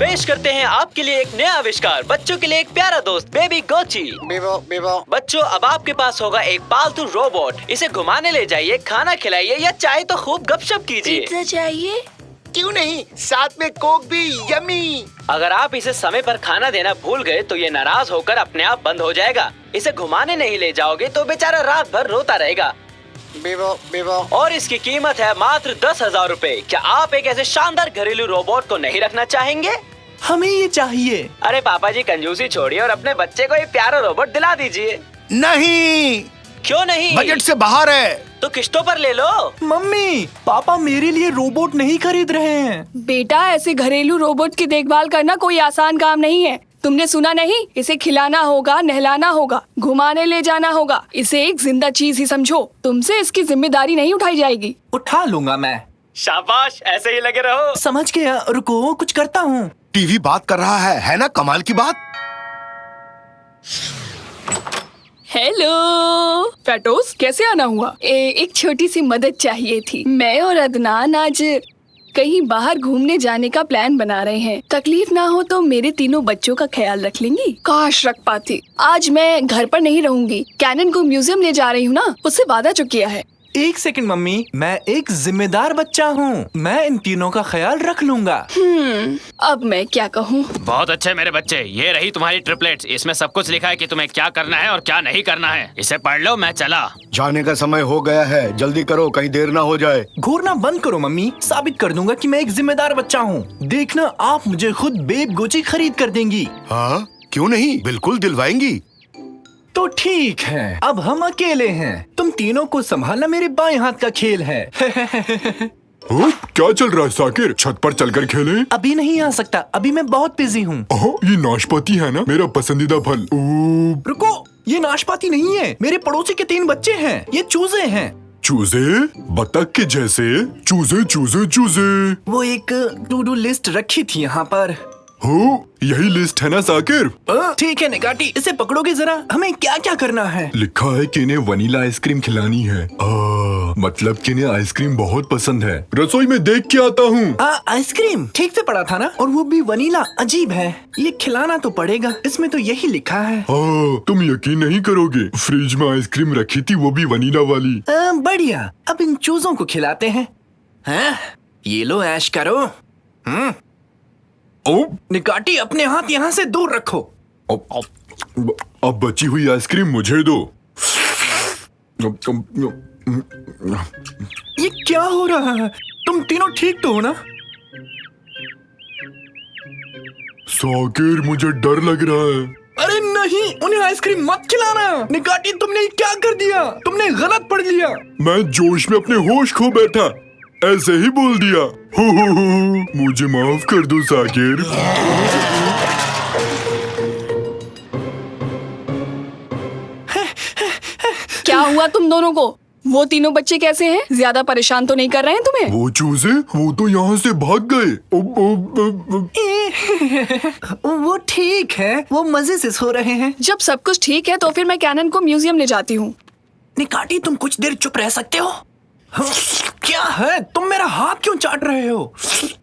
पेश करते हैं आपके लिए एक नया आविष्कार, बच्चों के लिए एक प्यारा दोस्त, बेबी गोची। बीबो। बच्चों, अब आपके पास होगा एक पालतू रोबोट। इसे घुमाने ले जाइए, खाना खिलाइए या चाहे तो खूब गपशप कीजिए। पिज्जा चाहिए? क्यों नहीं, साथ में कोक भी। यम्मी। अगर आप इसे समय पर खाना देना भूल गए तो ये नाराज होकर अपने आप बंद हो जाएगा। इसे घुमाने नहीं ले जाओगे तो बेचारा रात भर रोता रहेगा। बीबो। और इसकी कीमत है मात्र 10,000 रूपए। क्या आप एक ऐसे शानदार घरेलू रोबोट को नहीं रखना चाहेंगे? हमें ये चाहिए। अरे पापा जी, कंजूसी छोड़िए और अपने बच्चे को एक प्यारा रोबोट दिला दीजिए। नहीं, क्यों नहीं? बजट से बाहर है। तो किस्तों पर ले लो। मम्मी, पापा मेरे लिए रोबोट नहीं खरीद रहे हैं। बेटा, ऐसे घरेलू रोबोट की देखभाल करना कोई आसान काम नहीं है। तुमने सुना नहीं? इसे खिलाना होगा, नहलाना होगा, घुमाने ले जाना होगा। इसे एक जिंदा चीज ही समझो। तुमसे इसकी जिम्मेदारी नहीं उठाई जाएगी। उठा लूंगा मैं। शाबाश, ऐसे ही लगे रहो। समझ गया, रुको कुछ करता हूँ। टीवी बात कर रहा है ना? कमाल की बात। हेलो फैटोस, कैसे आना हुआ? एक छोटी सी मदद चाहिए थी। मैं और अदनान आज कहीं बाहर घूमने जाने का प्लान बना रहे हैं। तकलीफ ना हो तो मेरे तीनों बच्चों का ख्याल रख लेंगी? काश रख पाती। आज मैं घर पर नहीं रहूंगी। कैनन को म्यूजियम ले जा रही हूँ ना, उससे वादा जो किया है। एक सेकंड मम्मी, मैं एक जिम्मेदार बच्चा हूँ। मैं इन तीनों का ख्याल रख लूंगा। अब मैं क्या कहूँ? बहुत अच्छे मेरे बच्चे, ये रही तुम्हारी ट्रिपलेट्स। इसमें सब कुछ लिखा है कि तुम्हें क्या करना है और क्या नहीं करना है। इसे पढ़ लो, मैं चला। जाने का समय हो गया है, जल्दी करो, कहीं देर ना हो जाए। घूरना बंद करो मम्मी, साबित कर दूंगा कि मैं एक जिम्मेदार बच्चा हूँ। देखना, आप मुझे खुद बेब गोची खरीद कर देंगी। हाँ, क्यों नहीं, बिल्कुल दिलवाएंगी। तो ठीक है, अब हम अकेले हैं। तुम तीनों को संभालना मेरे बाएं हाथ का खेल है। क्या चल रहा है साकिर? छत पर चलकर खेलें? अभी नहीं आ सकता, अभी मैं बहुत बिजी हूँ। ये नाशपाती है ना, मेरा पसंदीदा फल। रुको, ये नाशपाती नहीं है। मेरे पड़ोसी के 3 बच्चे हैं। ये चूजे हैं। चूजे? बतख के जैसे? चूजे चूजे चूजे। वो एक टू डू लिस्ट रखी थी यहाँ पर। हो, यही लिस्ट है ना साकिर? ठीक है निगाटी, इसे पकड़ोगे जरा? हमें क्या क्या करना है? लिखा है कि इन्हें वनीला आइसक्रीम खिलानी है। मतलब कि इन्हें आइसक्रीम बहुत पसंद है। रसोई में देख के आता हूँ। आइसक्रीम ठीक से पढ़ा था ना? और वो भी वनीला। अजीब है, ये खिलाना तो पड़ेगा। इसमें तो यही लिखा है। तुम यकीन नहीं करोगे, फ्रिज में आइसक्रीम रखी थी, वो भी वनीला वाली। बढ़िया, अब इन चूजों को खिलाते हैं। ये लो, ऐश करो। निकाटी, अपने हाथ यहाँ से दूर रखो। अब बची हुई आइसक्रीम मुझे दो। ये क्या हो रहा है? तुम तीनों ठीक तो हो ना? साकिर, मुझे डर लग रहा है। अरे नहीं, उन्हें आइसक्रीम मत खिलाना। निकाटी, तुमने क्या कर दिया? तुमने गलत पढ़ लिया। मैं जोश में अपने होश खो बैठा, ऐसे ही बोल दिया। मुझे माफ कर दो साकिर। क्या हुआ तुम दोनों को? वो तीनों बच्चे कैसे हैं? ज्यादा परेशान तो नहीं कर रहे हैं तुम्हें? वो चूजे, वो तो यहाँ से भाग गए। वो ठीक है, वो मजे से सो रहे हैं। जब सब कुछ ठीक है तो फिर मैं कैनन को म्यूजियम ले जाती हूँ। निकाटी, तुम कुछ देर चुप रह सकते हो? क्या है, तुम मेरा हाथ क्यों चाट रहे हो?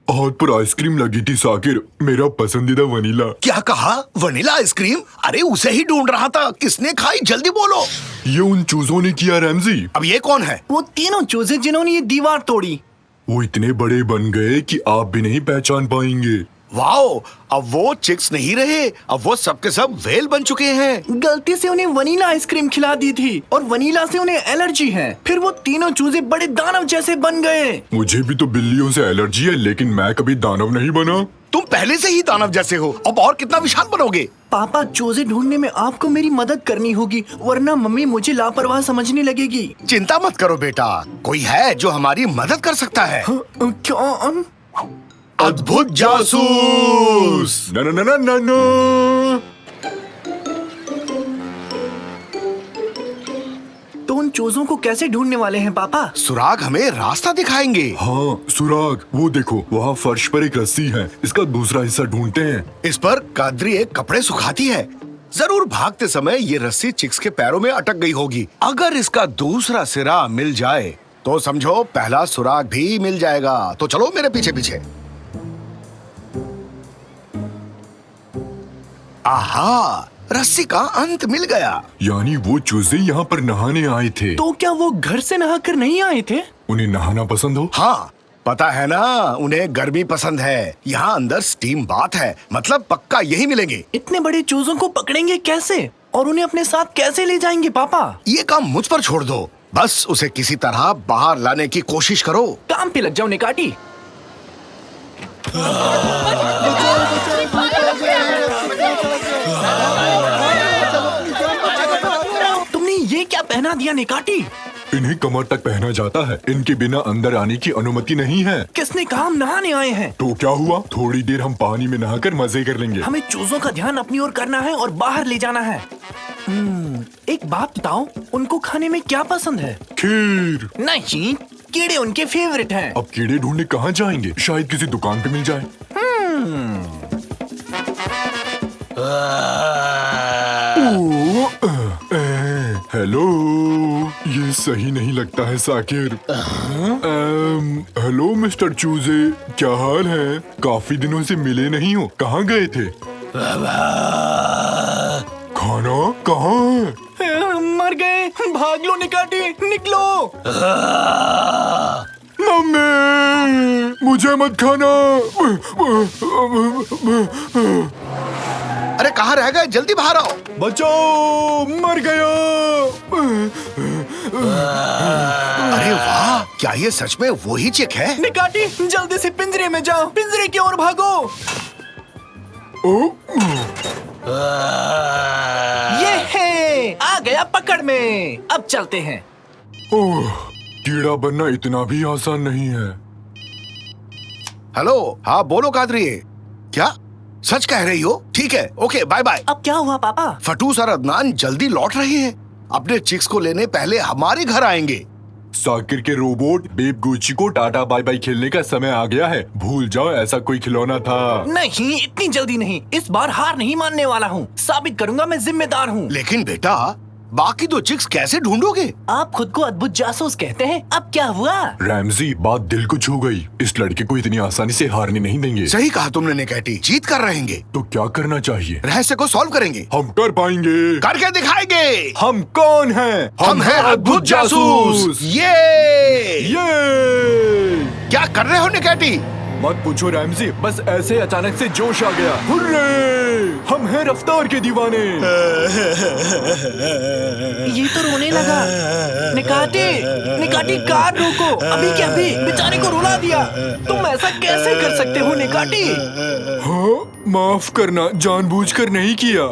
हाथ पर आइसक्रीम लगी थी साकिर, मेरा पसंदीदा वनीला। क्या कहा? Vanilla ice cream? अरे उसे ही ढूंढ रहा था। किसने खाई? जल्दी बोलो। ये उन चूजों ने किया रैमजी। अब ये कौन है? वो तीनों चूजे जिन्होंने ये दीवार तोड़ी। वो इतने बड़े बन गए कि आप भी नहीं पहचान पाएंगे। वाओ, अब वो चिक्स नहीं रहे, अब वो सब के सब व्हेल बन चुके हैं। गलती से उन्हें वनीला आइसक्रीम खिला दी थी और वनीला से उन्हें एलर्जी है। फिर वो तीनों चूजे बड़े दानव जैसे बन गए। मुझे भी तो बिल्लियों से एलर्जी है, लेकिन मैं कभी दानव नहीं बना। तुम पहले से ही दानव जैसे हो, अब और कितना विशाल बनोगे? पापा, चूजे ढूंढने में आपको मेरी मदद करनी होगी, वरना मम्मी मुझे लापरवाह समझने लगेगी। चिंता मत करो बेटा, कोई है जो हमारी मदद कर सकता है। क्या? अद्भुत जासूस। ना ना ना ना ना ना। तो उन चूजों को कैसे ढूंढने वाले हैं पापा? सुराग हमें रास्ता दिखाएंगे। हाँ, सुराग, वो देखो, वहाँ फर्श पर एक रस्सी है। इसका दूसरा हिस्सा ढूंढते हैं। इस पर कादरी एक कपड़े सुखाती है। जरूर भागते समय ये रस्सी चिक्स के पैरों में अटक गई होगी। अगर इसका दूसरा सिरा मिल जाए तो समझो पहला सुराग भी मिल जाएगा। तो चलो मेरे पीछे पीछे। आहा, रस्सी का अंत मिल गया। यानी वो चूजे यहाँ पर नहाने आए थे। तो क्या वो घर से नहाकर नहीं आए थे? उन्हें नहाना पसंद हो? हाँ, पता है ना, उन्हें गर्मी पसंद है। यहाँ अंदर स्टीम बाथ है, मतलब पक्का यही मिलेंगे। इतने बड़े चूजों को पकड़ेंगे कैसे और उन्हें अपने साथ कैसे ले जाएंगे पापा? ये काम मुझ पर छोड़ दो, बस उसे किसी तरह बाहर लाने की कोशिश करो। काम पे लग जाओ निकाटी। तुमने ये क्या पहना दिया निकाटी? इन्हें कमर तक पहना जाता है, इनके बिना अंदर आने की अनुमति नहीं है। किसने कहा हम नहाने आए हैं? तो क्या हुआ, थोड़ी देर हम पानी में नहाकर मजे कर लेंगे। हमें चूजों का ध्यान अपनी ओर करना है और बाहर ले जाना है। एक बात बताओ, उनको खाने में क्या पसंद है? खीर। नहीं, कीड़े उनके फेवरेट हैं। अब कीड़े ढूंढने कहाँ जाएंगे? शायद किसी दुकान पे मिल जाए। हेलो, ये सही नहीं लगता है साकिर। हेलो मिस्टर चूजे, क्या हाल है? काफी दिनों से मिले नहीं हो, कहाँ गए थे? खाना कहाँ है? मर गए, भाग लो निकाटी, निकलो। मम्मी, मुझे मत खाना। अरे कहाँ रह गए, जल्दी बाहर आओ। बचाओ, मर गया। अरे वाह, क्या ये सच में वही चिक है? निकाटी, जल्दी से पिंजरे में जाओ, पिंजरे की ओर भागो। ये है, आ गया पकड़ में। अब चलते हैं। ओह, कीड़ा बनना इतना भी आसान नहीं है। हेलो, हाँ बोलो कादरी, क्या सच कह रही हो? ठीक है, ओके, बाय बाय। अब क्या हुआ पापा? फटूस और अदनान जल्दी लौट रहे हैं। अपने चिक्स को लेने पहले हमारे घर आएंगे। साकिर के रोबोट बेब गुची को टाटा बाय बाय खेलने का समय आ गया है। भूल जाओ ऐसा कोई खिलौना था। नहीं, इतनी जल्दी नहीं। इस बार हार नहीं मानने वाला हूँ। साबित करूंगा मैं जिम्मेदार हूँ। लेकिन बेटा, बाकी दो चिक्स कैसे ढूंढोगे? आप खुद को अद्भुत जासूस कहते हैं। अब क्या हुआ? रैमजी, बात दिल को छू गई। इस लड़के को इतनी आसानी से हारने नहीं देंगे। सही कहा तुमने निकैटी, जीत कर रहेंगे। तो क्या करना चाहिए? रहस्य को सॉल्व करेंगे। हम कर पाएंगे। करके दिखाएंगे। हम कौन हैं? हम हैं अद्भुत जासूस। ये क्या कर रहे हो निकैटी? मत पूछो रैमजी, बस ऐसे अचानक से जोश आ गया। हुर्रे! हम हैं रफ्तार के दीवाने। ये तो रोने लगा। निकाटी, निकाटी, कार रोको, अभी के अभी बेचारे को रुला दिया। तुम ऐसा कैसे कर सकते हो निकाटी? हाँ, माफ करना, जानबूझकर नहीं किया।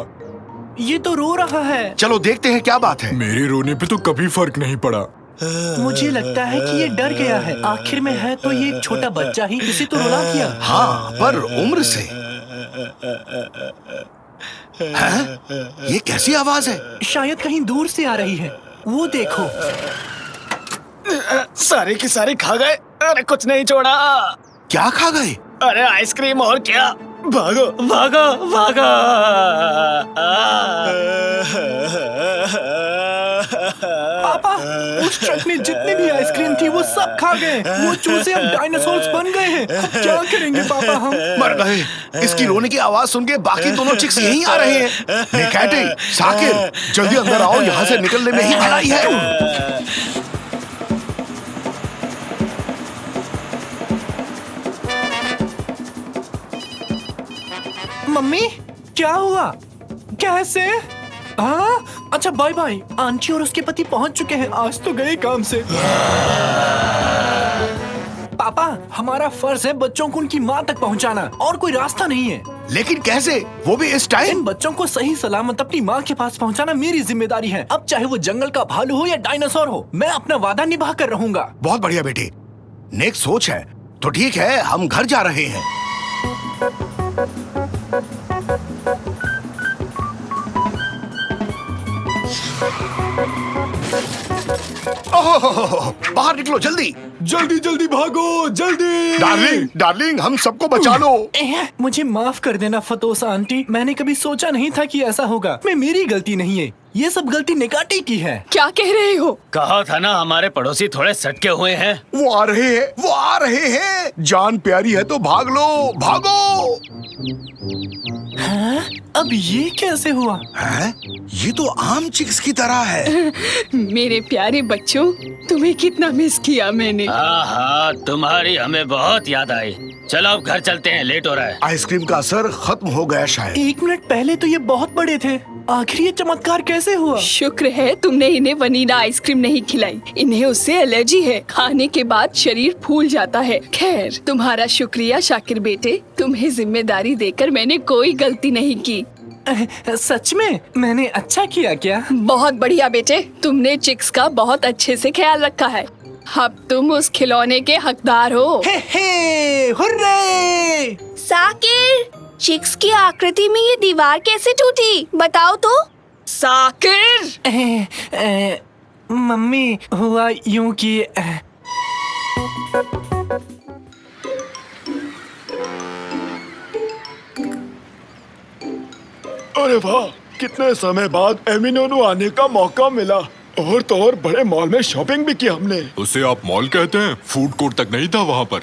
ये तो रो रहा है। चलो देखते हैं क्या बात है। मेरे रोने पे तो कभी फर्क नहीं पड़ा। मुझे लगता है कि ये डर गया है। आखिर में है तो ये एक छोटा बच्चा ही, इसे तो रुला दिया। हाँ, पर उम्र से। हैं? ये कैसी आवाज है? शायद कहीं दूर से आ रही है। वो देखो। सारे के सारे खा गए। अरे कुछ नहीं छोड़ा। क्या खा गए? अरे आइसक्रीम और क्या। भागो भागो भागो। पापा, उस ट्रक में जितनी भी आइसक्रीम थी वो सब खा गए। वो चूजे अब डायनासोर्स बन गए हैं। अब क्या करेंगे पापा हम? मर गए। इसकी रोने की आवाज सुन के बाकी दोनों चिक्स यहीं आ रहे हैं। निकैटी, साकिर, जल्दी अंदर आओ, यहाँ से निकलने में ही भलाई है। मम्मी, क्या हुआ? कैसे? हाँ, अच्छा बाय बाय। आंटी और उसके पति पहुंच चुके हैं। आज तो गए काम से। पापा, हमारा फर्ज है बच्चों को उनकी माँ तक पहुंचाना, और कोई रास्ता नहीं है। लेकिन कैसे, वो भी इस टाइम? इन बच्चों को सही सलामत अपनी माँ के पास पहुंचाना मेरी जिम्मेदारी है। अब चाहे वो जंगल का भालू हो या डायनासोर हो, मैं अपना वादा निभा कर रहूंगा। बहुत बढ़िया बेटी, नेक सोच है। तो ठीक है, हम घर जा रहे हैं। ओह, बाहर निकलो जल्दी। जल्दी जल्दी भागो, जल्दी। डार्लिंग, डार्लिंग, हम सबको बचा लो। मुझे माफ कर देना फतोसा आंटी। मैंने कभी सोचा नहीं था कि ऐसा होगा। मैं मेरी गलती नहीं है, ये सब गलती निकाटी की है। क्या कह रहे हो? कहा था ना हमारे पड़ोसी थोड़े सटके हुए हैं। वो आ रहे हैं, वो आ रहे हैं। जान प्यारी है तो भाग लो, भागो। हाँ? अब ये कैसे हुआ? हैं? ये तो आम चिक्स की तरह है। मेरे प्यारे बच्चों, तुम्हें कितना मिस किया मैंने। हाँ, तुम्हारी हमें बहुत याद आई। चलो अब घर चलते हैं, लेट हो रहा है। आइसक्रीम का असर खत्म हो गया शायद। 1 मिनट पहले तो ये बहुत बड़े थे, आखिर ये चमत्कार कैसे हुआ? शुक्र है तुमने इन्हें वनीला आइसक्रीम नहीं खिलाई। इन्हें उससे एलर्जी है। खाने के बाद शरीर फूल जाता है। खैर, तुम्हारा शुक्रिया शाकिर बेटे। तुम्हें जिम्मेदारी देकर मैंने कोई गलती नहीं की। सच में मैंने अच्छा किया क्या? बहुत बढ़िया बेटे, तुमने चिक्स का बहुत अच्छे से ख्याल रखा है। अब तुम उस खिलौने के हकदार हो। हे, हुर्रे! साकिर, चिक्स की आकृति में ये दीवार कैसे टूटी? बताओ तो। साकिर! मम्मी, हुआ यूं कि अरे वाह, कितने समय बाद एमिनोनु आने का मौका मिला। और तो और बड़े मॉल में शॉपिंग भी की हमने। उसे आप मॉल कहते हैं? फूड कोर्ट तक नहीं था वहाँ पर।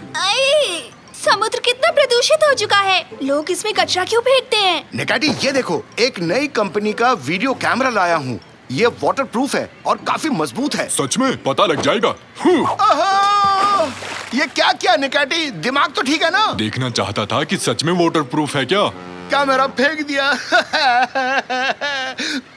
समुद्र कितना प्रदूषित हो चुका है। लोग इसमें कचरा क्यों फेंकते हैं? निकाटी, ये देखो, एक नई कंपनी का वीडियो कैमरा लाया हूँ। ये वाटरप्रूफ है और काफी मजबूत है। सच में? पता लग जाएगा। आहा! ये क्या किया निकाटी? दिमाग तो ठीक है ना? देखना चाहता था कि सच में वाटरप्रूफ है क्या। कैमरा फेंक दिया।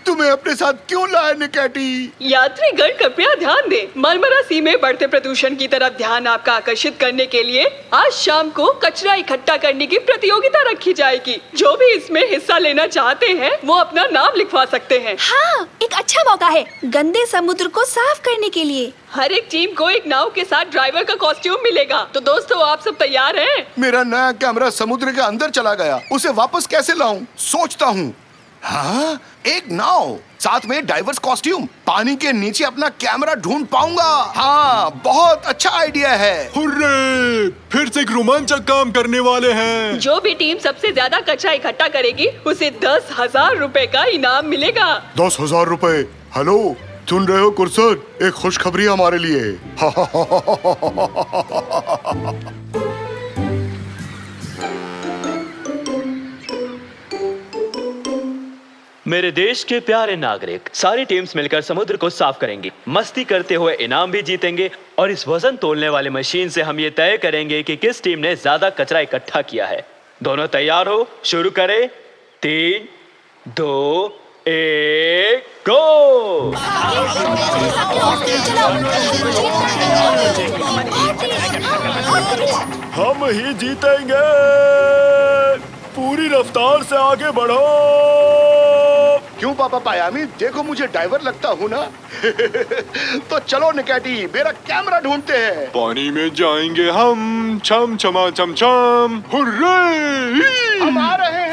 तुम्हें अपने साथ क्यों लाया निकाटी? यात्रीगण कृपया ध्यान दें। मरमरा सी में बढ़ते प्रदूषण की तरफ ध्यान आपका आकर्षित करने के लिए आज शाम को कचरा इकट्ठा करने की प्रतियोगिता रखी जाएगी। जो भी इसमें हिस्सा लेना चाहते हैं वो अपना नाम लिखवा सकते हैं। हाँ, एक अच्छा मौका है गंदे समुद्र को साफ करने के लिए। हर एक टीम को एक नाव के साथ ड्राइवर का कॉस्ट्यूम मिलेगा। तो दोस्तों, आप सब तैयार हैं? मेरा नया कैमरा समुद्र के अंदर चला गया। उसे वापस कैसे लाऊं? सोचता हूँ। हाँ, एक नाव, साथ में डाइवर्स कॉस्ट्यूम। पानी के नीचे अपना कैमरा ढूंढ पाऊंगा। हाँ, बहुत अच्छा आइडिया है। हुर्रे! फिर से एक रोमांचक काम करने वाले हैं। जो भी टीम सबसे ज्यादा कचरा इकट्ठा करेगी उसे 10,000 रुपए का इनाम मिलेगा। 10,000 रुपए। हेलो, सुन रहे हो कुरसर? एक खुशखबरी हमारे लिए। मेरे देश के प्यारे नागरिक, सारी टीम्स मिलकर समुद्र को साफ करेंगी, मस्ती करते हुए इनाम भी जीतेंगे और इस वजन तोलने वाले मशीन से हम ये तय करेंगे कि किस टीम ने ज्यादा कचरा इकट्ठा किया है। दोनों तैयार हो? शुरू करें। 3, 2, 1, गो! हम ही जीतेंगे। पूरी रफ्तार से आगे बढ़ो। क्यों पापा पायामी, देखो मुझे ड्राइवर लगता हूँ ना? तो चलो निकाटी, मेरा कैमरा ढूंढते हैं। पानी में जाएंगे हम, छम छमा छम छम। हुर्रे! हम आ रहे हैं।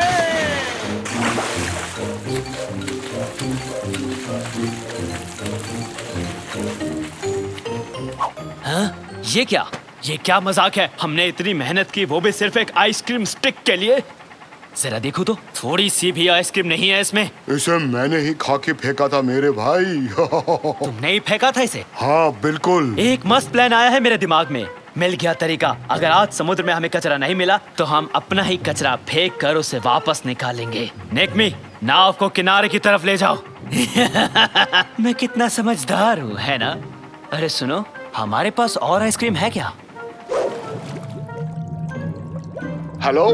हाँ? ये क्या मजाक है? हमने इतनी मेहनत की, वो भी सिर्फ एक आइसक्रीम स्टिक के लिए। जरा देखो तो, थोड़ी सी भी आइसक्रीम नहीं है इसमें। इसे मैंने ही खा के फेंका था मेरे भाई। तुमने ही फेंका था इसे? हाँ बिल्कुल। एक मस्त प्लान आया है मेरे दिमाग में। मिल गया तरीका। अगर आज समुद्र में हमें कचरा नहीं मिला तो हम अपना ही कचरा फेंक कर उसे वापस निकालेंगे। नेकमी, नाव को किनारे की तरफ ले जाओ। मैं कितना समझदार हूँ, है ना? अरे सुनो, हमारे पास और आइसक्रीम है क्या? हेलो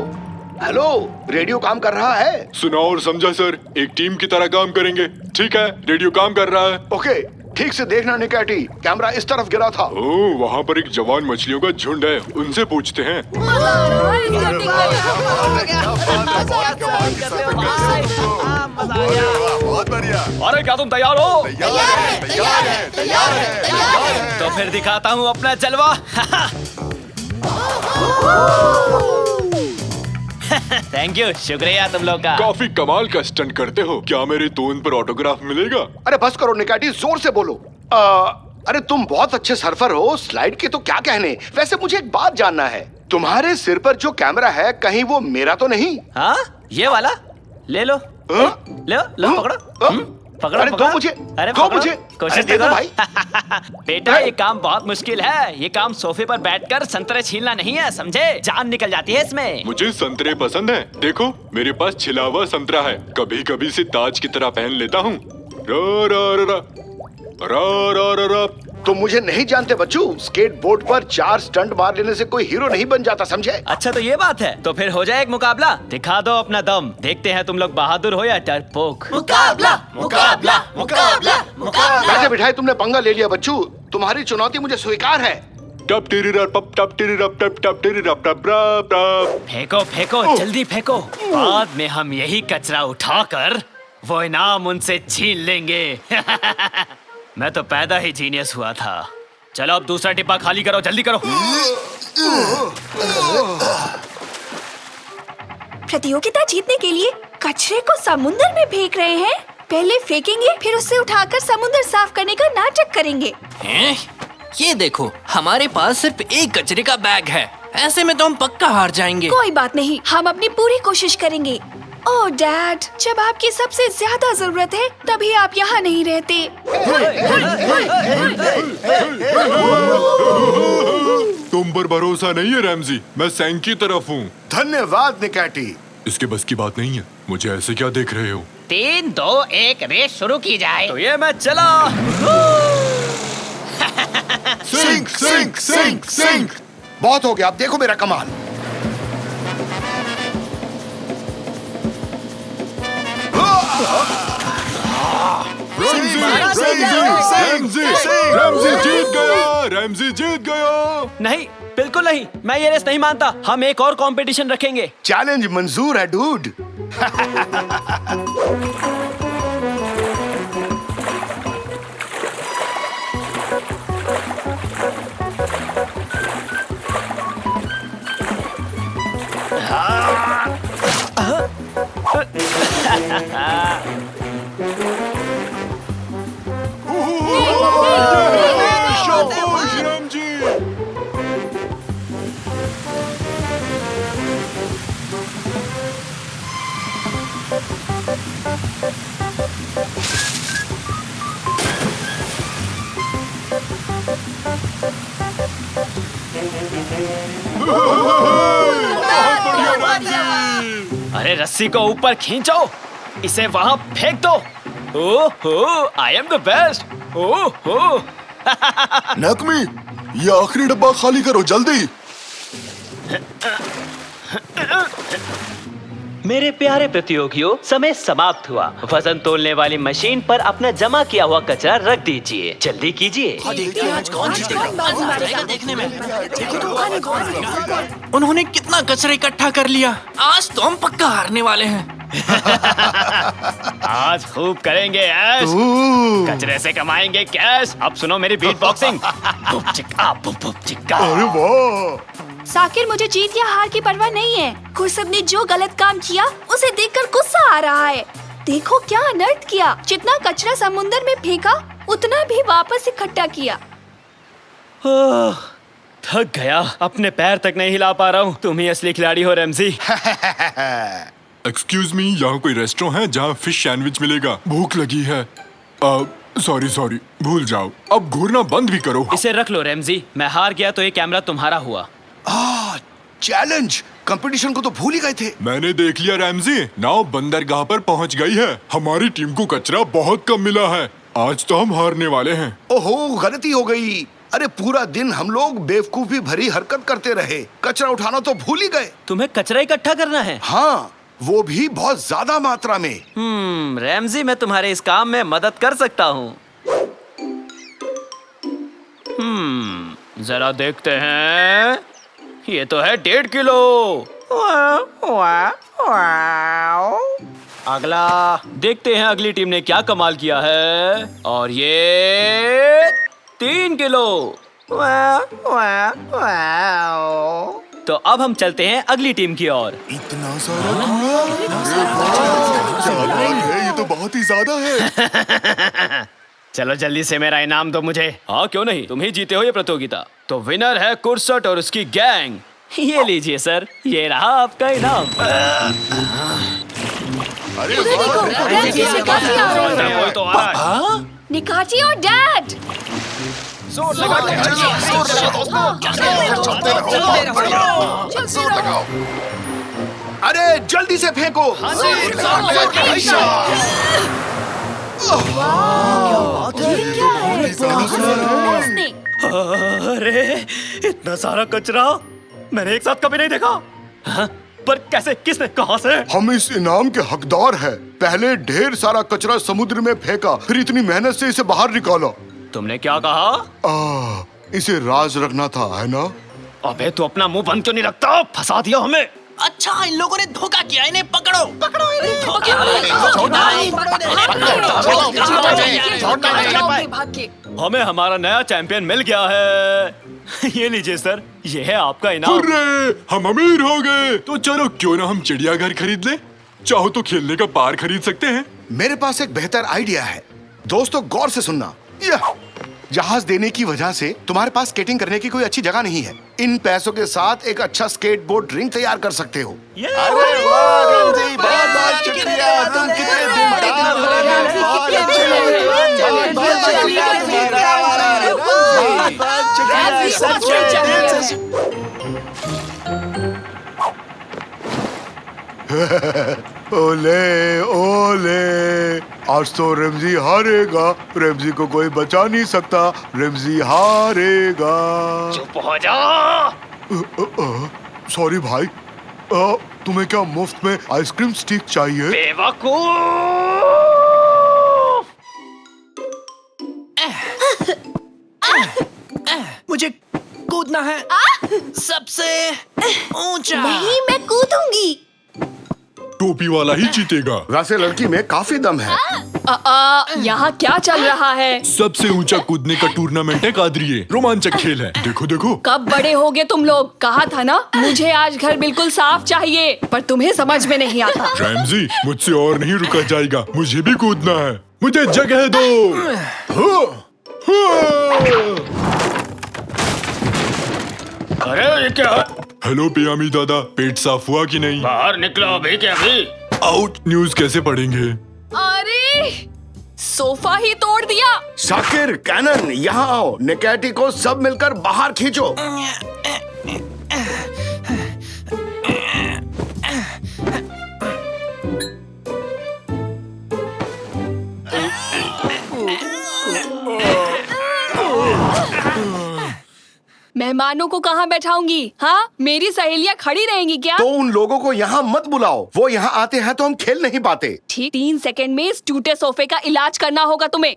हेलो, रेडियो काम कर रहा है? सुना और समझा सर, एक टीम की तरह काम करेंगे। ठीक है, रेडियो काम कर रहा है। ओके, ठीक से देखना निकाटी, कैमरा इस तरफ गिरा था। ओह, वहाँ पर एक जवान मछलियों का झुंड है, उनसे पूछते हैं। बहुत बढ़िया। अरे क्या तुम तैयार हो? तैयार है। तो फिर दिखाता हूँ अपना जलवा। थैंक यू, शुक्रिया तुम लोग का। काफी कमाल का स्टंट करते हो। क्या मेरे टोन पर ऑटोग्राफ मिलेगा? अरे बस करो निकाटी, जोर से बोलो। अरे तुम बहुत अच्छे सर्फर हो, स्लाइड के तो क्या कहने। वैसे मुझे एक बात जानना है, तुम्हारे सिर पर जो कैमरा है कहीं वो मेरा तो नहीं? हाँ, ये वाला ले लो। ले लो, पकड़ो। पकड़ो अरे दो पकड़ो। मुझे, अरे दो पकड़ो। मुझे। कोशिश अरे दे दो करो। भाई। बेटा ये काम बहुत मुश्किल है। ये काम सोफे पर बैठकर संतरे छीलना नहीं है, समझे? जान निकल जाती है इसमें। मुझे संतरे पसंद है। देखो मेरे पास छिला हुआ संतरा है, कभी कभी इसे ताज की तरह पहन लेता हूँ। रा रा रा रा रा रा रा रा। तुम मुझे नहीं जानते बच्चू, स्केटबोर्ड पर 4 स्टंट मार लेने से कोई हीरो नहीं बन जाता, समझे? अच्छा तो ये बात है, तो फिर हो जाए एक मुकाबला। दिखा दो अपना दम, देखते हैं तुम लोग बहादुर हो या डरपोक। मुकाबला मुकाबला मुकाबला मुकाबला। बैठे बिठाए तुमने पंगा ले लिया बच्चू, तुम्हारी चुनौती मुझे स्वीकार है। टप टेरी रप टप टप टेरी रप टप टप टेरी रप टप रप टप। फेंको फेंको, जल्दी फेंको। बाद में हम यही कचरा उठाकर वो इनाम उनसे छीन लेंगे। मैं तो पैदा ही जीनियस हुआ था। चलो अब दूसरा डिब्बा खाली करो, जल्दी करो। प्रतियोगिता जीतने के लिए कचरे को समुद्र में फेंक रहे हैं। पहले फेंकेंगे, फिर उससे उठाकर समुद्र साफ करने का नाटक करेंगे। हैं? ये देखो, हमारे पास सिर्फ एक कचरे का बैग है। ऐसे में तो हम पक्का हार जाएंगे। कोई बात नहीं, हम अपनी पूरी कोशिश करेंगे। ओह डैड, जब आपकी सबसे ज्यादा जरूरत है तभी आप यहाँ नहीं रहते। तुम पर भरोसा नहीं है रैमजी, मैं सैंक की तरफ हूँ। धन्यवाद निकैटी। इसके बस की बात नहीं है। मुझे ऐसे क्या देख रहे हो? 3, 2, 1 रेस शुरू की जाए। तो ये मैच चला। सिंक सिंक सिंक सिंक। बहुत हो गया, अब देखो मेरा कमाल। रैमजी जीत गया, रैमजी जीत गया। नहीं, बिल्कुल नहीं, मैं ये रेस नहीं मानता। हम एक और कंपटीशन रखेंगे। चैलेंज मंजूर है डूड। शाबाश रैमजी। अरे रस्सी को ऊपर खींचो, इसे वहां फेंक दो। ओहो, आई एम द बेस्ट। ओहो। नकमी, ये आखिरी डब्बा खाली करो जल्दी। मेरे प्यारे प्रतियोगियों, समय समाप्त हुआ। वजन तोलने वाली मशीन पर अपना जमा किया हुआ कचरा रख दीजिए। जल्दी कीजिए। देखने में उन्होंने कितना कचरा इकट्ठा कर लिया। आज तो हम पक्का हारने वाले हैं। आज खूब करेंगे ऐश, कचरे से कमाएंगे कैश। अब सुनो मेरी बीट बॉक्सिंग। बुप चिक्का, बुप बुप चिक्का। अरे वाह। साकिर, मुझे जीत या हार की परवाह नहीं है। खुर्सद ने जो गलत काम किया उसे देखकर गुस्सा आ रहा है। देखो क्या अनर्थ किया। जितना कचरा समुद्र में फेंका उतना भी वापस इकट्ठा किया। थक गया, अपने पैर तक नहीं हिला पा रहा हूँ। तुम ही असली खिलाड़ी हो रैमजी। एक्सक्यूज मी, यहाँ कोई रेस्टोरेंट है जहाँ फिश सैंडविच मिलेगा? भूख लगी है। सॉरी, भूल जाओ। अब घूरना बंद भी करो। इसे रख लो रैमजी, मैं हार गया तो ये कैमरा तुम्हारा हुआ। चैलेंज, कंपटीशन को तो भूल ही गए थे। मैंने देख लिया रैमजी, नाव बंदरगाह पर पहुँच गई है। हमारी टीम को कचरा बहुत कम मिला है। आज तो हम हारने वाले हैं। ओहो, गलती हो गई। अरे पूरा दिन हम लोग बेवकूफी भरी हरकत करते रहे, कचरा उठाना तो भूल ही गए। तुम्हें कचरा इकट्ठा करना है? हाँ, वो भी बहुत ज्यादा मात्रा में। रैमजी, मैं तुम्हारे इस काम में मदद कर सकता हूँ। जरा देखते हैं। ये तो है 1.5 किलो। अगला देखते हैं अगली टीम ने क्या कमाल किया है। और ये 3 किलो। तो अब हम चलते हैं अगली टीम की ओर। इतना सारा है, ये तो बहुत ही ज्यादा है। चलो जल्दी से मेरा इनाम दो मुझे। हाँ क्यों नहीं, तुम ही जीते हो ये प्रतियोगिता। तो विनर है कुर्सट और उसकी गैंग। ये लीजिए सर, ये रहा आपका इनाम। अरे उधर देखो, रैमजी से काफी आ रहे हैं। कोई तो आ रहा है। निकाची और डैड। अरे जल्दी से फेंको। उसने अरे इतना सारा कचरा मैंने एक साथ कभी नहीं देखा। हाँ? पर कैसे, किसने, कहां से? हम इस इनाम के हकदार हैं। पहले ढेर सारा कचरा समुद्र में फेंका, फिर इतनी मेहनत से इसे बाहर निकाला। तुमने क्या कहा? इसे राज रखना था, है ना? अबे तू अपना मुंह बंद क्यों नहीं रखता? फंसा दिया हमें। अच्छा, इन लोगों ने धोखा किया, इन्हें पकड़ो। पकड़ो इन्हें। भाग के। हमें हमारा नया चैंपियन मिल गया है। ये लीजिए सर, ये है आपका इनाम। हुर्रे, हम अमीर हो गए। तो चलो क्यों ना हम चिड़ियाघर खरीद ले। चाहो तो खेलने का पार्क खरीद सकते हैं। मेरे पास एक बेहतर आइडिया है। दोस्तों गौर से सुनना। जहाज देने की वजह से तुम्हारे पास स्केटिंग करने की कोई अच्छी जगह नहीं है। इन पैसों के साथ एक अच्छा स्केटबोर्ड रिंग तैयार कर सकते हो। अरे वाह रमजी, बहुत शुक्रिया। तुम कितने दिलदार हो। बहुत अच्छे लगे। बहुत शुक्रिया। ओले ओले, आज तो रमजी हारेगा। रमजी को कोई बचा नहीं सकता। रमजी हारेगा। चुप हो जा। सॉरी भाई। तुम्हें क्या मुफ्त में आइसक्रीम स्टिक चाहिए? बेवकूफ। मुझे कूदना है सबसे ऊंचा। नहीं, मैं कूदूंगी। टोपी वाला ही जीतेगा। वैसे लड़की में काफी दम है। यहाँ क्या चल रहा है? सबसे ऊंचा कूदने का टूर्नामेंट है कादरिए। रोमांचक खेल है। देखो देखो। कब बड़े होगे तुम लोग? कहा था ना मुझे आज घर बिल्कुल साफ चाहिए, पर तुम्हें समझ में नहीं आता। रैमजी, मुझसे और नहीं रुका जाएगा। मुझे भी कूदना है। मुझे जगह दो। अरे ये क्या? हेलो पियामी दादा, पेट साफ हुआ कि नहीं? बाहर निकलो अभी के अभी। आउट। न्यूज़ कैसे पढ़ेंगे? अरे सोफा ही तोड़ दिया। शाकिर, कैनन, यहाँ आओ। निकैटी को सब मिलकर बाहर खींचो। मेहमानों को कहाँ बैठाऊंगी? हाँ, मेरी सहेलियाँ खड़ी रहेंगी क्या? तो उन लोगों को यहाँ मत बुलाओ। वो यहाँ आते हैं तो हम खेल नहीं पाते। ठीक 3 सेकंड में इस टूटे सोफे का इलाज करना होगा तुम्हें।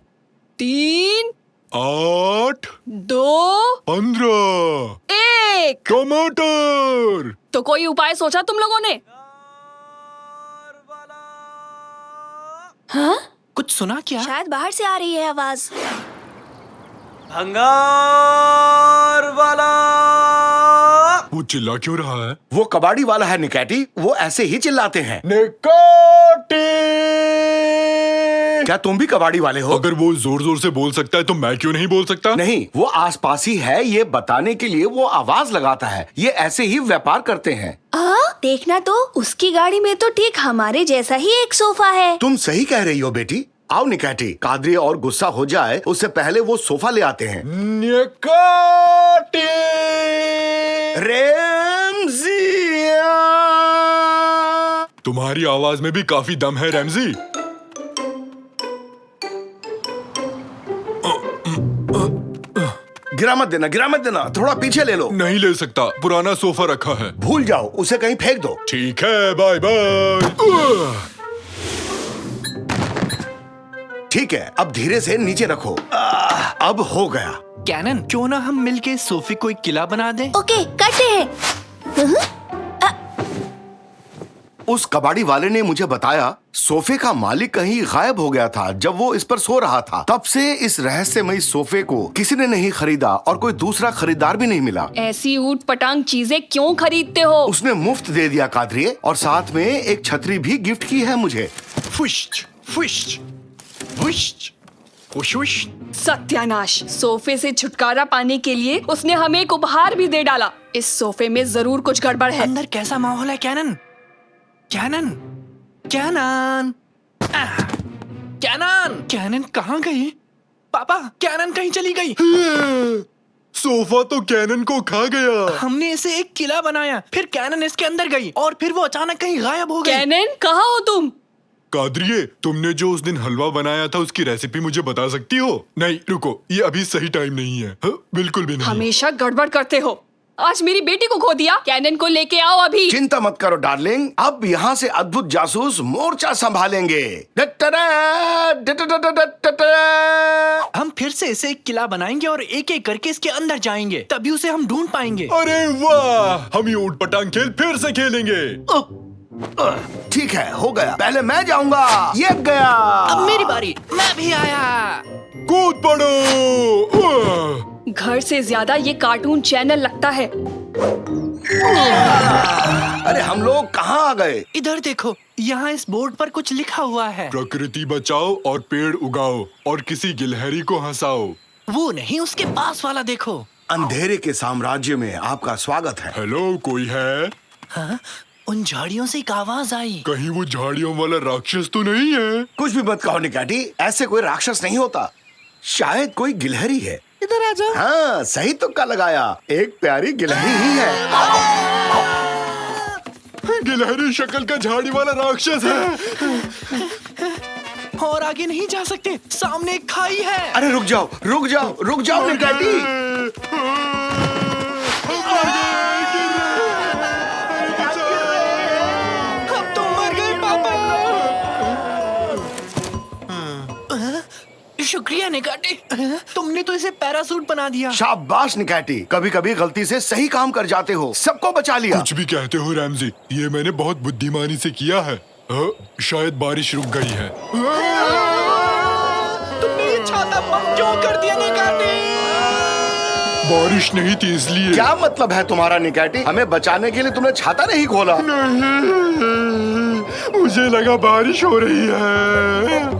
3, 8, 2, 15। 1। टमाटर। तो कोई उपाय सोचा तुम लोगों ने? हाँ? कुछ सुना क्या? शायद बाहर से आ रही है आवाज। भंगार वाला। वो चिल्ला क्यों रहा है? वो कबाड़ी वाला है निकैटी। वो ऐसे ही चिल्लाते हैं। निकाटी। क्या तुम भी कबाड़ी वाले हो? अगर वो जोर जोर से बोल सकता है तो मैं क्यों नहीं बोल सकता? नहीं, वो आसपास ही है। ये बताने के लिए वो आवाज लगाता है। ये ऐसे ही व्यापार करते हैं। देखना तो, उसकी गाड़ी में तो ठीक हमारे जैसा ही एक सोफा है। तुम सही कह रही हो बेटी। आओ निकैटी, कादरी और गुस्सा हो जाए उससे पहले वो सोफा ले आते हैं। निकाटी। रैमजिया। तुम्हारी आवाज में भी काफी दम है रैमजी। गिरा मत देना, गिरा मत देना। थोड़ा पीछे ले लो। नहीं ले सकता, पुराना सोफा रखा है। भूल जाओ, उसे कहीं फेंक दो। ठीक है, बाय बाय। ठीक है, अब धीरे से नीचे रखो। अब हो गया। कैनन, क्यों ना हम मिलके सोफे को एक किला बना दें? ओके, करते हैं। उस कबाड़ी वाले ने मुझे बताया सोफे का मालिक कहीं गायब हो गया था जब वो इस पर सो रहा था। तब से इस रहस्यमयी सोफे को किसी ने नहीं खरीदा और कोई दूसरा खरीदार भी नहीं मिला। ऐसी ऊट पटांग चीजें क्यों खरीदते हो? उसने मुफ्त दे दिया कादरिए, और साथ में एक छतरी भी गिफ्ट की है मुझे। फुश्च, फुश्च, फुश्च, फुश्च। सत्यानाश! सोफे से छुटकारा पाने के लिए उसने हमें एक उपहार भी दे डाला। इस सोफे में जरूर कुछ गड़बड़ है। अंदर कैसा माहौल है कैनन? कैनन, कैनन, कैनन, कैनन कहाँ गई? पापा, कैनन कहीं चली गई। सोफा तो कैनन को खा गया। हमने इसे एक किला बनाया, फिर कैनन इसके अंदर गई और फिर वो अचानक कहीं गायब हो गई। कैनन, कहाँ हो तुम? कादरिए, तुमने जो उस दिन हलवा बनाया था उसकी रेसिपी मुझे बता सकती हो? नहीं रुको, ये अभी सही टाइम नहीं है। बिल्कुल भी नहीं। हमेशा गड़बड़ करते हो। आज मेरी बेटी को खो दिया। कैनन को लेके आओ अभी। चिंता मत करो डार्लिंग, अब यहाँ से अद्भुत जासूस मोर्चा संभालेंगे। हम फिर से इसे एक किला बनाएंगे और एक एक करके इसके अंदर जाएंगे, तभी उसे हम ढूंढ पाएंगे। अरे वाह, हम ये ऊट पटांग खेल फिर से खेलेंगे। ठीक है, हो गया। पहले मैं जाऊंगा। ये गया। अब मेरी बारी, मैं भी आया। कूद पड़ो। घर से ज्यादा ये कार्टून चैनल लगता है। अरे हम लोग कहाँ आ गए? इधर देखो, यहाँ इस बोर्ड पर कुछ लिखा हुआ है। प्रकृति बचाओ और पेड़ उगाओ और किसी गिलहरी को हंसाओ। वो नहीं, उसके पास वाला देखो। अंधेरे के साम्राज्य में आपका स्वागत है। हेलो, कोई है? हाँ? उन झाड़ियों से एक आवाज आई। कहीं वो झाड़ियों वाला राक्षस तो नहीं है? कुछ भी मत कहो निकाटी, ऐसे कोई राक्षस नहीं होता। शायद कोई गिलहरी है। इधर आ जाओ। हाँ, सही तुक्का लगाया। एक प्यारी गिलहरी ही है। गिलहरी शक्ल का झाड़ी वाला राक्षस है। और आगे नहीं जा सकते, सामने एक खाई है। अरे रुक जाओ, रुक जाओ, रुक जाओ निकाटी। अब तुम मर गए पापा। शुक्रिया निकाटी, तुमने तो इसे पैरासूट बना दिया। शाबाश निकाटी, कभी कभी गलती से सही काम कर जाते हो। सबको बचा लिया। कुछ भी कहते हो रैमजी, ये मैंने बहुत बुद्धिमानी से किया है। शायद बारिश रुक गई है। तुमने ये छाता बंद क्यों कर दिया निकाटी? बारिश नहीं थी इसलिए। क्या मतलब है तुम्हारा निकाटी? हमें बचाने के लिए तुमने छाता नहीं खोला? नहीं, मुझे लगा बारिश हो रही है।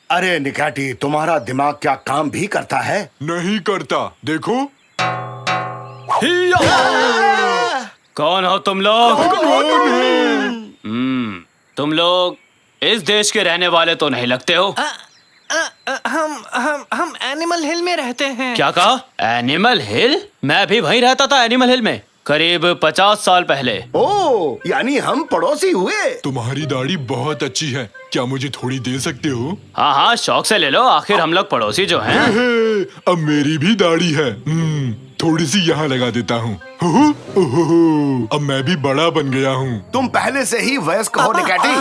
अरे निकाटी, तुम्हारा दिमाग क्या काम भी करता है? नहीं करता, देखो। कौन हो तुम लोग? तुम लोग इस देश के रहने वाले तो नहीं लगते हो। हम एनिमल हिल में रहते हैं। क्या कहा? एनिमल हिल? मैं भी वहीं रहता था, एनिमल हिल में, करीब 50 साल पहले। ओ, यानी हम पड़ोसी हुए। तुम्हारी दाढ़ी बहुत अच्छी है, क्या मुझे थोड़ी दे सकते हो? हाँ हाँ, शौक से ले लो, आखिर हम लोग पड़ोसी जो हैं। अब मेरी भी दाढ़ी है। थोड़ी सी यहाँ लगा देता हूँ। अब मैं भी बड़ा बन गया हूँ। तुम पहले से ही वयस्क हो निकाटी।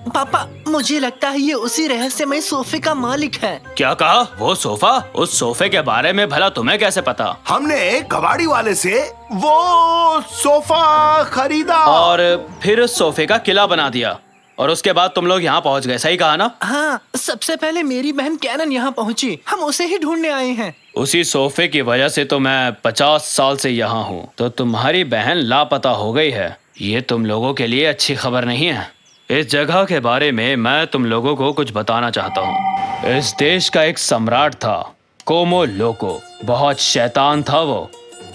पापा, मुझे लगता है ये उसी रहस्यमय सोफे का मालिक है। क्या कहा? वो सोफा? उस सोफे के बारे में भला तुम्हें कैसे पता? हमने एक कबाड़ी वाले से वो सोफा खरीदा और फिर उस सोफे का किला बना दिया, और उसके बाद तुम लोग यहाँ पहुँच गए, सही कहा ना? हाँ, सबसे पहले मेरी बहन कैनन यहाँ पहुँची, हम उसे ही ढूंढने आए हैं। उसी सोफे की वजह से तो मैं 50 साल से यहाँ हूँ, तो तुम्हारी बहन लापता हो गई है। ये तुम लोगों के लिए अच्छी खबर नहीं है। इस जगह के बारे में मैं तुम लोगों को कुछ बताना चाहता हूँ। इस देश का एक सम्राट था, कोमो लोको। बहुत शैतान था वो,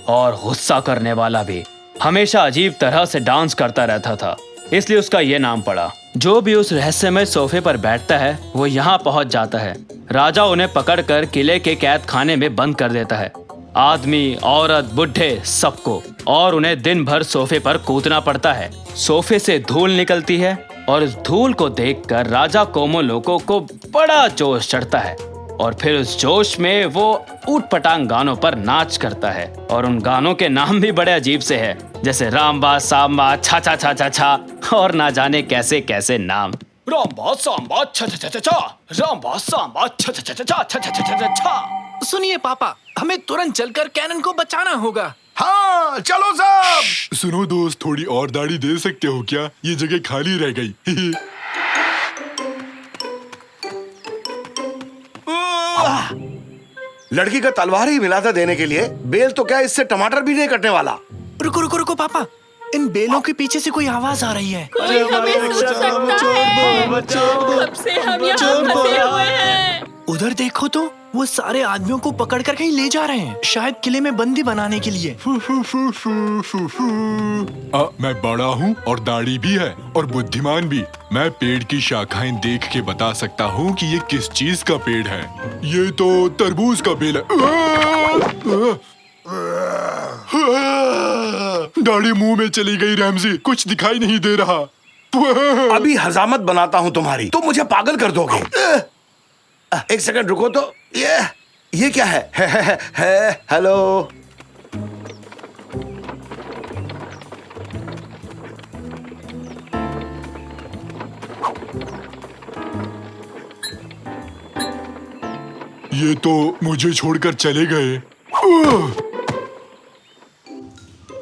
और गुस्सा करने वाला भी। हमेशा अजीब तरह से डांस करता रहता था, इसलिए उसका ये नाम पड़ा। जो भी उस रहस्यमय सोफे पर बैठता है वो यहाँ पहुँच जाता है। राजा उन्हें पकड़कर किले के कैद खाने में बंद कर देता है, आदमी, औरत, बुढ़े, सबको, और उन्हें दिन भर सोफे पर कूदना पड़ता है। सोफे से धूल निकलती है, और इस धूल को देखकर राजा कोमो लोको को बड़ा जोश चढ़ता है, और फिर उस जोश में वो ऊट-पटांग गानों पर नाच करता है। और उन गानों के नाम भी बड़े अजीब से हैं, जैसे रामबा सांबा छा छा छा छा छा, और ना जाने कैसे कैसे नाम। रामबा सांबा छा छा छा छा छा, रामबा सांबा छा छा छा छा छा छा छा छा छा। सुनिए पापा, हमें तुरंत चलकर कैनन को बचाना होगा। हाँ, चलो सब। सुनो दोस्त, थोड़ी और दाढ़ी दे सकते हो क्या? ये जगह खाली रह गई। लड़की का तलवार ही मिला था देने के लिए। बेल तो क्या, इससे टमाटर भी नहीं कटने वाला। रुको रुको रुको पापा, इन बेलों के पीछे से कोई आवाज आ रही है। कोई हमें सुन सकता है। कब से हम यहाँ फंसे हुए हैं। उधर देखो तो, वो सारे आदमियों को पकड़कर कहीं ले जा रहे हैं, शायद किले में बंदी बनाने के लिए। मैं बड़ा हूँ और दाढ़ी भी है और बुद्धिमान भी। मैं पेड़ की शाखाएं देख के बता सकता हूँ कि ये किस चीज का पेड़ है। ये तो तरबूज का बेल है। दाढ़ी मुंह में चली गई रैमजी, कुछ दिखाई नहीं दे रहा। अभी हजामत बनाता हूँ तुम्हारी, तुम मुझे पागल कर दोगे। एक सेकंड रुको तो। ये क्या है? हेलो। ये तो मुझे छोड़कर चले गए।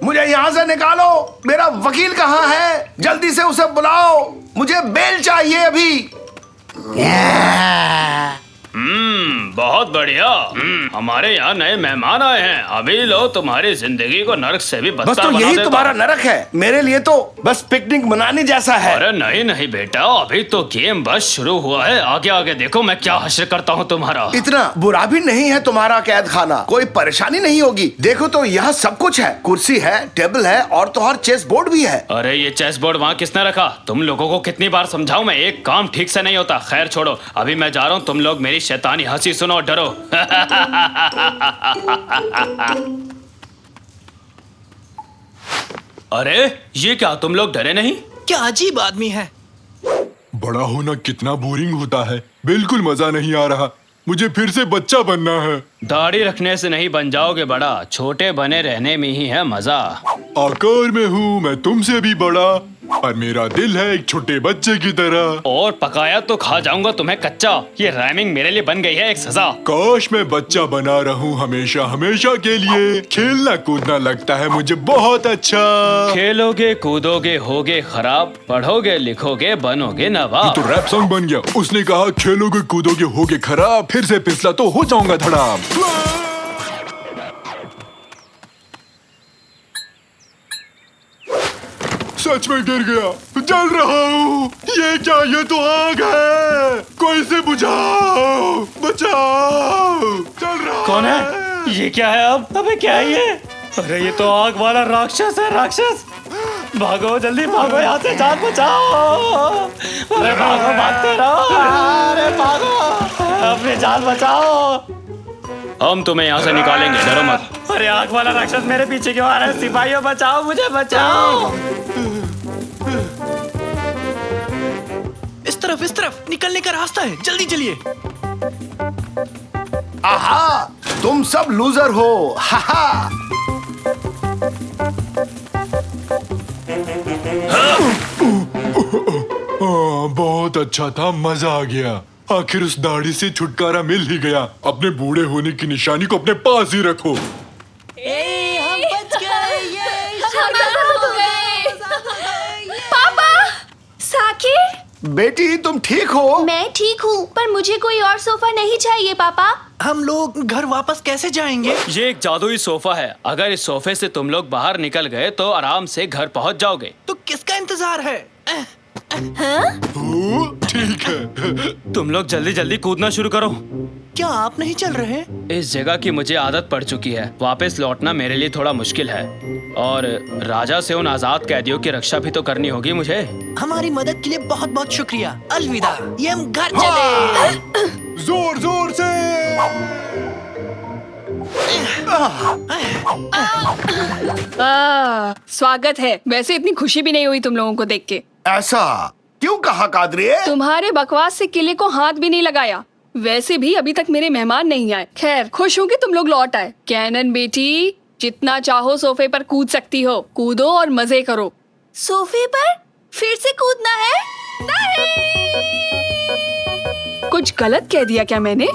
मुझे यहाँ से निकालो। मेरा वकील कहाँ है? जल्दी से उसे बुलाओ, मुझे बेल चाहिए अभी। बहुत बढ़िया। हमारे यहाँ नए मेहमान आए हैं। अभी लो तुम्हारी जिंदगी को नरक से भी बस बदतर तो बना यही देता तुम्हारा हूँ। नरक है, मेरे लिए तो बस पिकनिक मनाने जैसा है। अरे नहीं नहीं बेटा, अभी तो गेम बस शुरू हुआ है। आगे आगे देखो मैं क्या हश्र करता हूँ तुम्हारा। इतना बुरा भी नहीं है तुम्हारा कैद खाना, कोई परेशानी नहीं होगी। देखो तो यहाँ सब कुछ है, कुर्सी है, टेबल है और तो और चेस बोर्ड भी है। अरे ये चेस बोर्ड वहाँ किसने रखा? तुम लोगों को कितनी बार समझाऊं मैं, एक काम ठीक से नहीं होता। खैर छोड़ो, अभी मैं जा रहा हूँ। तुम लोग मेरी शैतानी हंसी सुनो और डरो। अरे ये क्या, तुम लोग डरे नहीं? क्या अजीब आदमी है। बड़ा होना कितना बोरिंग होता है, बिल्कुल मजा नहीं आ रहा। मुझे फिर से बच्चा बनना है। दाढ़ी रखने से नहीं बन जाओगे बड़ा, छोटे बने रहने में ही है मजा। आकार में हूँ मैं तुमसे भी बड़ा, पर मेरा दिल है एक छोटे बच्चे की तरह। और पकाया तो खा जाऊंगा तुम्हें कच्चा। ये राइमिंग मेरे लिए बन गई है एक सजा। काश मैं बच्चा बना रहूं हमेशा हमेशा के लिए। खेलना कूदना लगता है मुझे बहुत अच्छा। खेलोगे कूदोगे होगे खराब, पढ़ोगे लिखोगे बनोगे नवाब। तो रैप सॉन्ग बन गया। उसने कहा खेलोगे कूदोगे होगे खराब, फिर से फिसला तो हो जाऊंगा धड़ाम। सच में गिर गया, जल रहा हूँ। ये क्या, ये तो आग है। कोई से बुझाओ, बचाओ। चल रहा कौन है? ये क्या है अब? अबे क्या है ये? अरे ये तो आग वाला राक्षस है, राक्षस। भागो जल्दी भागो यहाँ से, जान बचाओ। अरे भागो, भागते रहो। अरे भागो, अपनी जान बचाओ। हम तुम्हें यहाँ से निकालेंगे, डरो मत। अरे आग वाला राक्षस मेरे पीछे क्यों आ रहा है? सिपाहियों बचाओ, मुझे बचाओ। इस तरफ निकलने का रास्ता है, जल्दी चलिए। आहा, तुम सब लूजर हो। हाहा। बहुत अच्छा था, मजा आ गया। आखिर उस दाढ़ी से छुटकारा मिल ही गया। अपने बूढ़े होने की निशानी को अपने पास ही रखो। हम बच गए। पापा, साकिर। बेटी तुम ठीक हो? मैं ठीक हूँ, पर मुझे कोई और सोफा नहीं चाहिए पापा। हम लोग घर वापस कैसे जाएंगे? ये एक जादुई सोफा है। अगर इस सोफे से तुम लोग बाहर निकल गए तो आराम से घर पहुंच जाओगे। तो किसका इंतजार है? ठीक है। तुम लोग जल्दी जल्दी कूदना शुरू करो। क्या आप नहीं चल रहे? इस जगह की मुझे आदत पड़ चुकी है। वापस लौटना मेरे लिए थोड़ा मुश्किल है, और राजा से उन आजाद कैदियों की रक्षा भी तो करनी होगी मुझे। हमारी मदद के लिए बहुत बहुत शुक्रिया। अलविदा। ये हम घर चले। जोर जोर से। स्वागत है। वैसे इतनी खुशी भी नहीं हुई तुम लोगों को देख के। ऐसा क्यों कहा कादरी? तुम्हारे बकवास से किले को हाथ भी नहीं लगाया। वैसे भी अभी तक मेरे मेहमान नहीं आए। खैर, खुश हूँ कि तुम लोग लौट आए। कैनन बेटी, जितना चाहो सोफे पर कूद सकती हो। कूदो और मजे करो। सोफे पर फिर से कूदना है? नहीं। कुछ गलत कह दिया क्या मैंने?